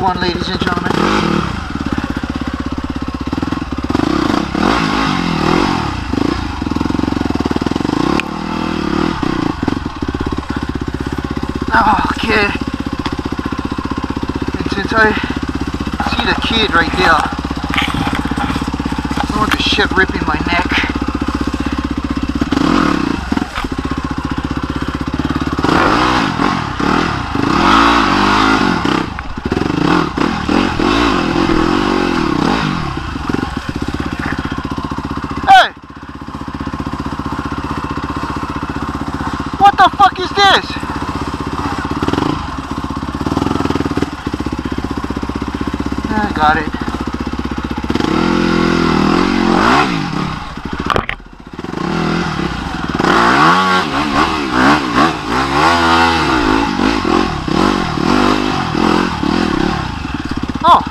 one, ladies and gentlemen. Okay. And since I see the kid right there, I don't want the shit ripping my neck. What the fuck is this? I got it. Oh,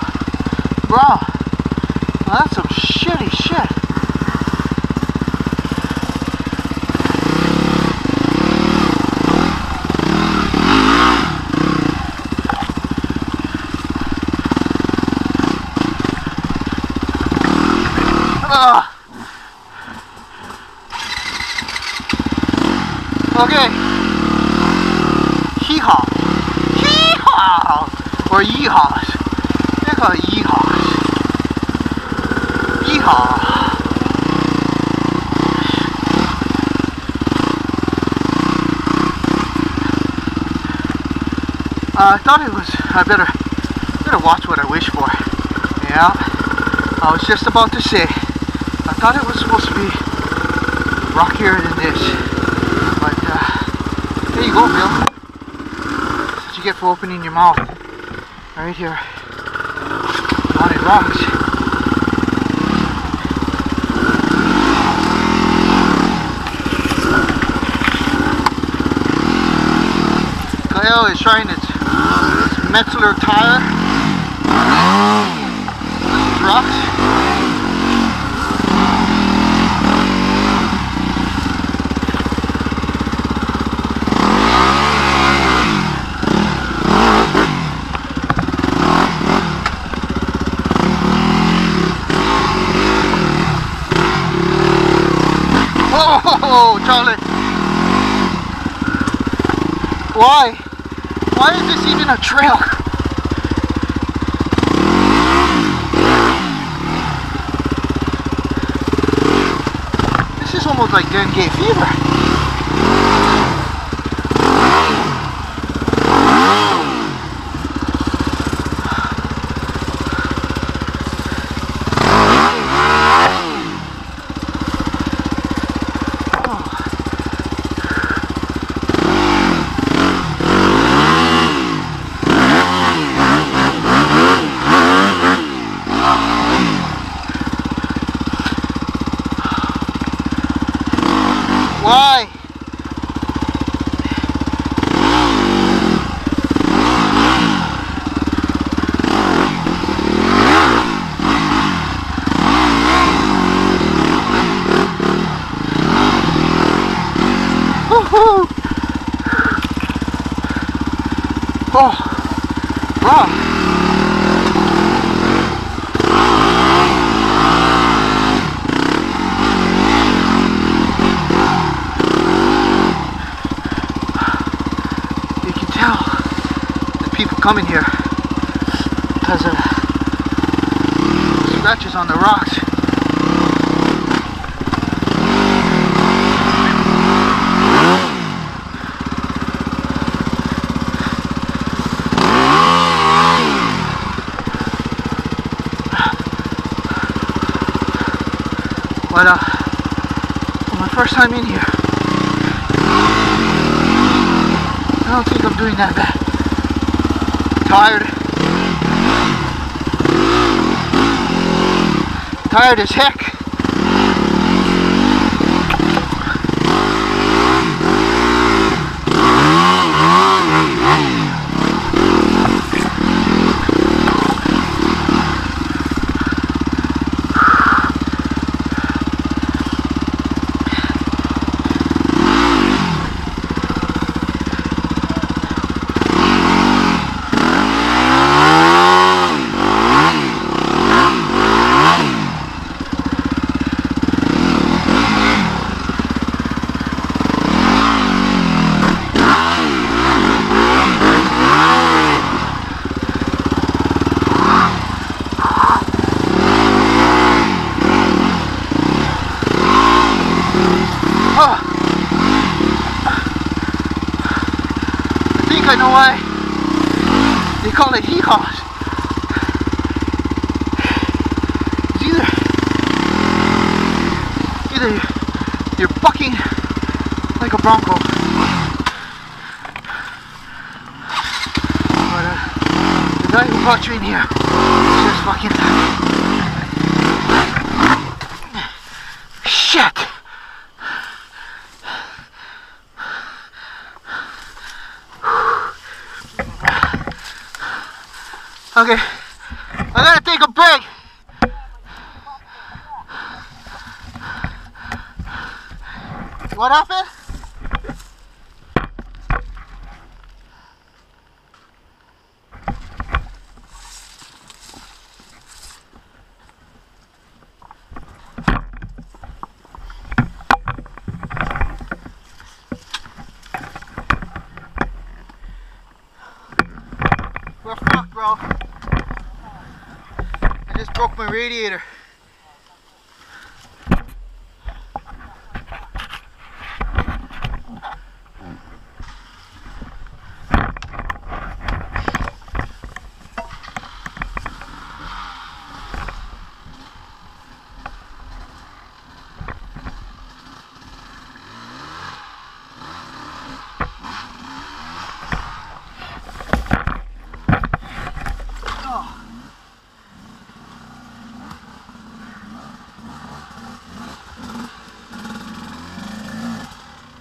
wow. Well, that's some shitty shit. Okay. Hee-haw. Hee-haw! Or yeehaws. They're called yeehaws. Yeehaw. I thought it was, I better watch what I wish for. Yeah. I was just about to say, I thought it was supposed to be rockier than this, but there you go, Bill. That's what you get for opening your mouth. Right here. Wanted rocks. Kyle is trying its Metzeler tire. These rocks. Oh, Charlie. Why? Why is this even a trail? This is almost like dengue fever. Why? Woohoo! Oh, wow. People coming here because of scratches on the rocks. But for my first time in here, I don't think I'm doing that bad. Tired as heck. think I know why they call it hee-haws. Either you're bucking like a bronco, but the guy who brought you in here is just fucking shit. Okay, I gotta take a break. What happened? We're fucked, bro. I just broke my radiator.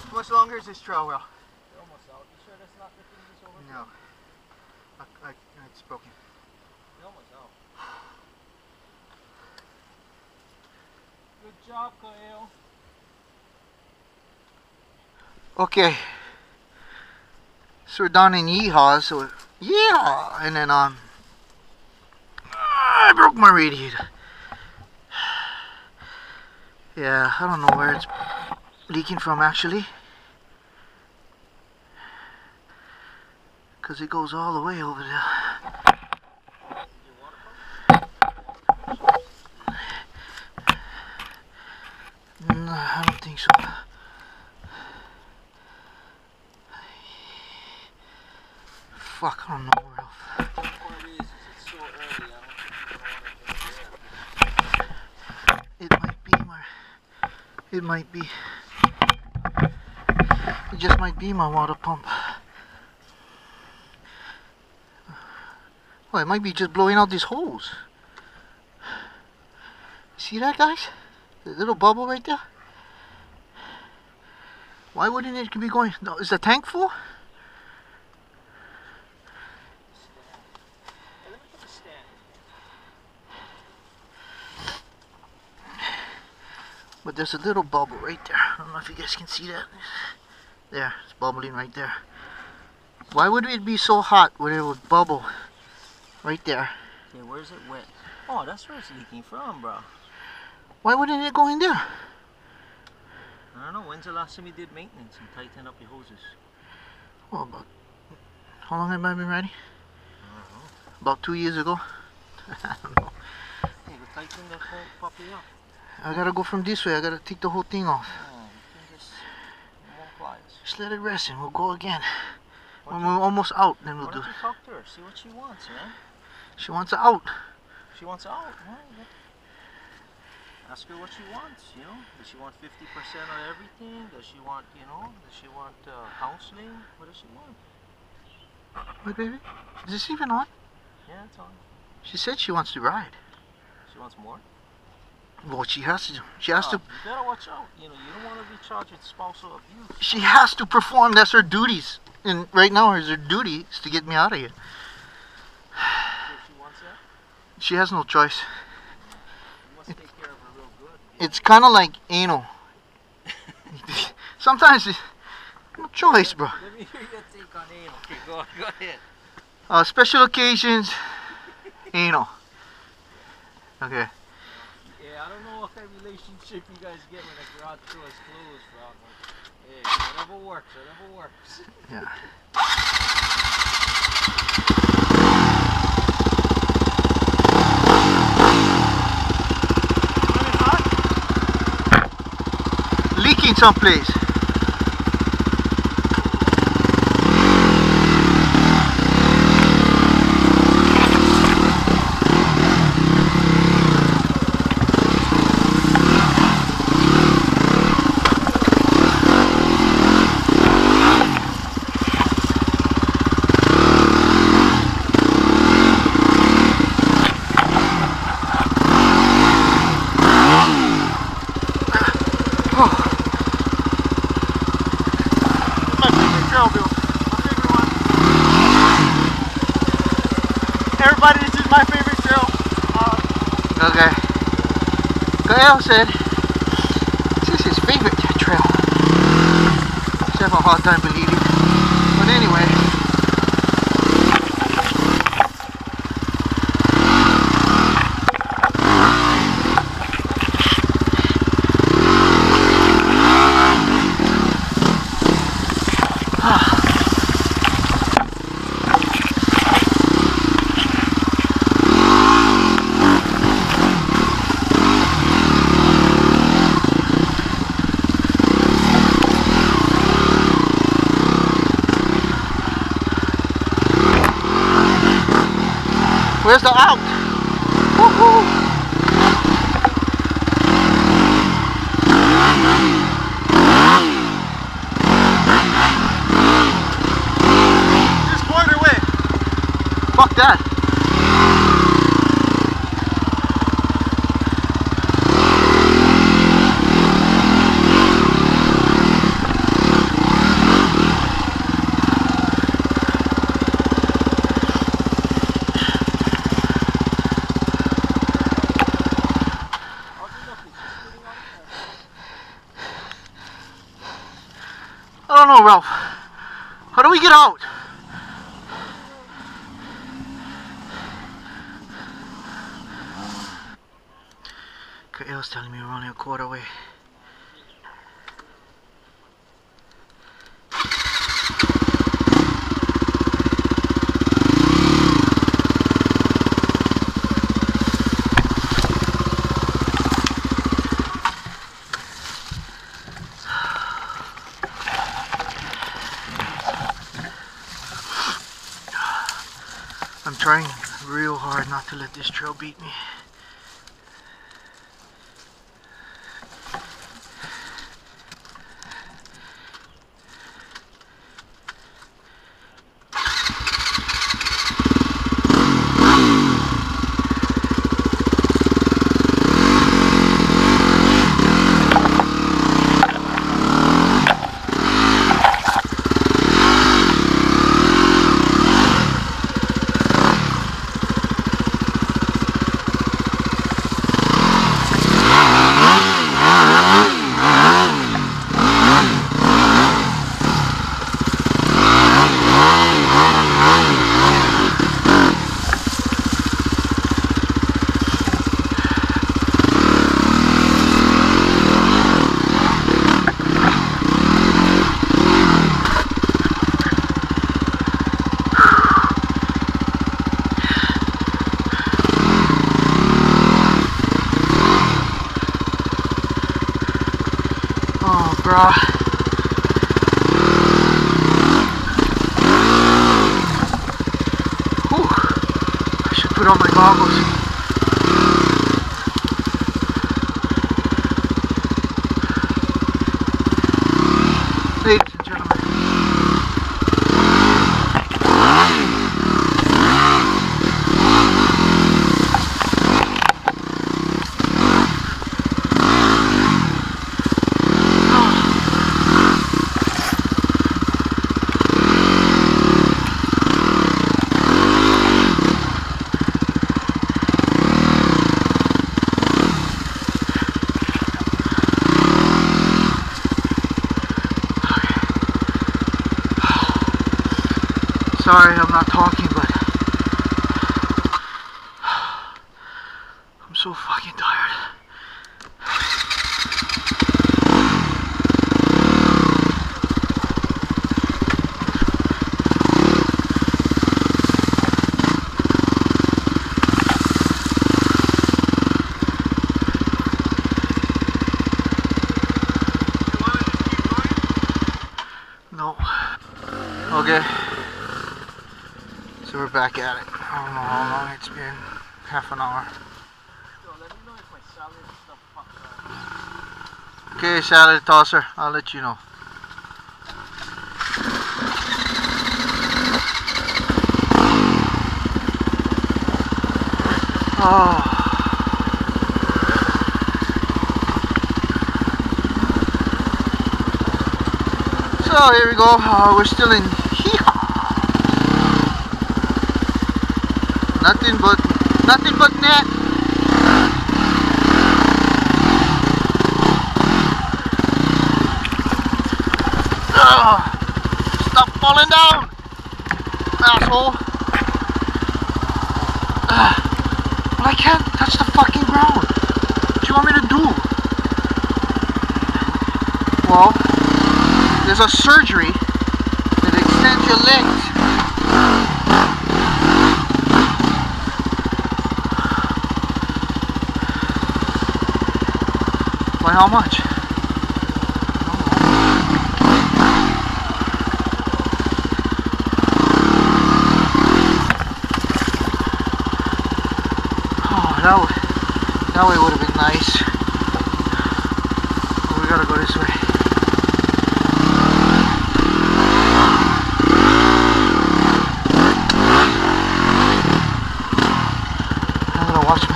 How much longer is this trail, Will? You're almost out. You sure that's not the thing that's over there? No. It's broken. You're almost out. Good job, Kyle. Okay. So we're down in Yeehaw, so yeah, and then I broke my radiator. Yeah, I don't know where it's leaking from actually, because it goes all the way over there. No, I don't think so. Fuck, I don't know where else. It's so early. It might be my. It might be. It just might be my water pump. Well, it might be just blowing out these holes. See that, guys? The little bubble right there? Why wouldn't it be going? No, is the tank full? But there's a little bubble right there. I don't know if you guys can see that. There, it's bubbling right there. Why would it be so hot where it would bubble right there? Okay, where's it wet? Oh, that's where it's leaking from, bro. Why wouldn't it go in there? I don't know. When's the last time you did maintenance and tighten up your hoses? Well, about, how long have I been riding? I don't know. About 2 years ago. I don't know. Hey, go tighten that whole puppy up. I gotta go from this way. I gotta take the whole thing off. Oh, you can just more pliers. Just let it rest and we'll go again. When we're almost out, then we'll Why do don't you talk to her? See what she wants, man. She wants out. She wants out. Well, ask her what she wants, you know. Does she want 50% of everything? Does she want, you know, does she want counseling? What does she want? Wait, baby. Is this even on? Yeah, it's on. She said she wants to ride. She wants more? Well, she has to. She has to. You better watch out. You know, you don't want to be charged with spousal abuse. She has to perform. That's her duties. And right now, her duty is to get me out of here. If she wants that, She has no choice. you must take care of her real good. It's kind of like anal. Sometimes it's no choice, bro. Let me hear your take on anal. Okay, go ahead. Special occasions, anal. Okay. Yeah, I don't know what kind of relationship you guys get when the garage door is closed, bro. But, hey, whatever works, whatever works. Yeah. Leaking someplace. my favorite trail. Okay. Gael said this is his favorite trail. I have a hard time believing. But anyway. Where's the out? Woohoo! Just quarter way. Fuck that. I don't know, Ralph. How do we get out? Gael's telling me we're only a quarter way. I'm trying real hard not to let this trail beat me. Bruh. Whew. I should put on my goggles. Ladies and gentlemen. Sorry, I'm not talking, but I'm so fucking tired. You want to just keep going? No. Okay. So we're back at it. I don't know how long it's been. Half an hour. Yo, let me know if my salad stuff pops out. Okay, salad tosser. I'll let you know. Oh. So here we go. We're still in Hee-haw. Nothing but net. Stop falling down, asshole. But I can't touch the fucking ground. What do you want me to do? Well, there's a surgery that extends your legs. By how much? That way would have been nice. But we gotta go this way. I'm gonna watch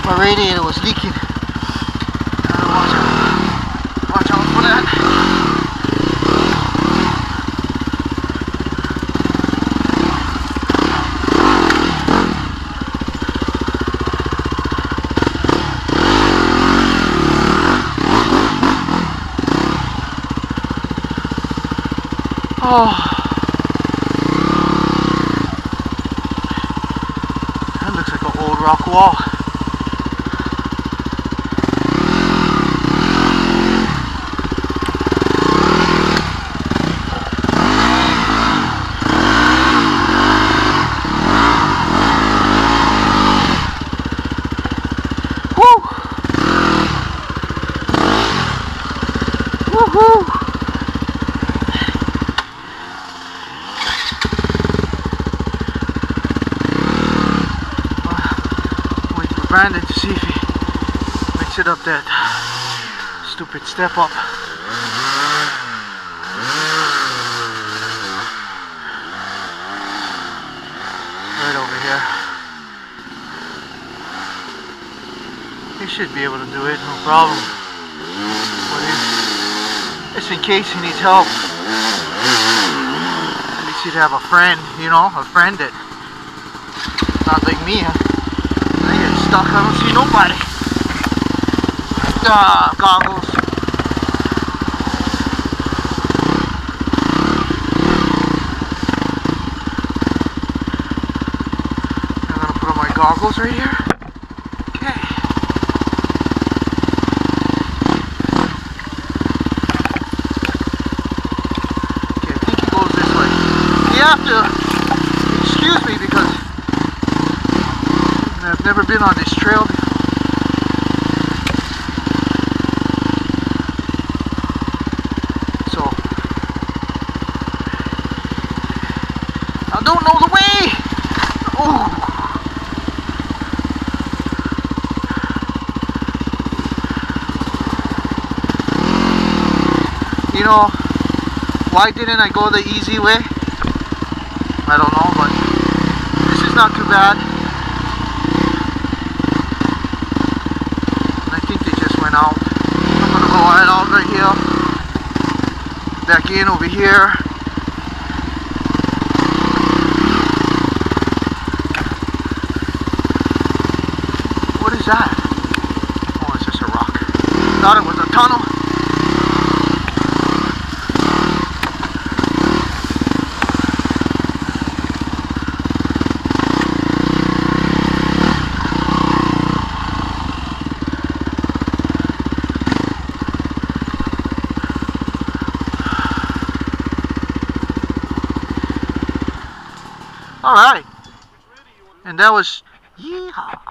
my radiator was leaking. I'm gonna watch out for that. Oh, that looks like an old rock wall. Woo! Woohoo! Brandon to see if he makes it up that stupid step up. Right over here. He should be able to do it, no problem. But just in case he needs help, at least he'd have a friend, you know, a friend that, not like me, huh? Stuck, I don't see nobody. Goggles. I'm gonna put on my goggles right here. Okay. Okay, I think he goes this way. You have to excuse me because I've never been on this trail before. So, I don't know the way! Oh! You know, why didn't I go the easy way? I don't know, but this is not too bad. Out. I'm gonna go right out right here, back in over here. What is that? Oh, it's just a rock. Thought it was a tunnel. Alright, and that was, yeehaw.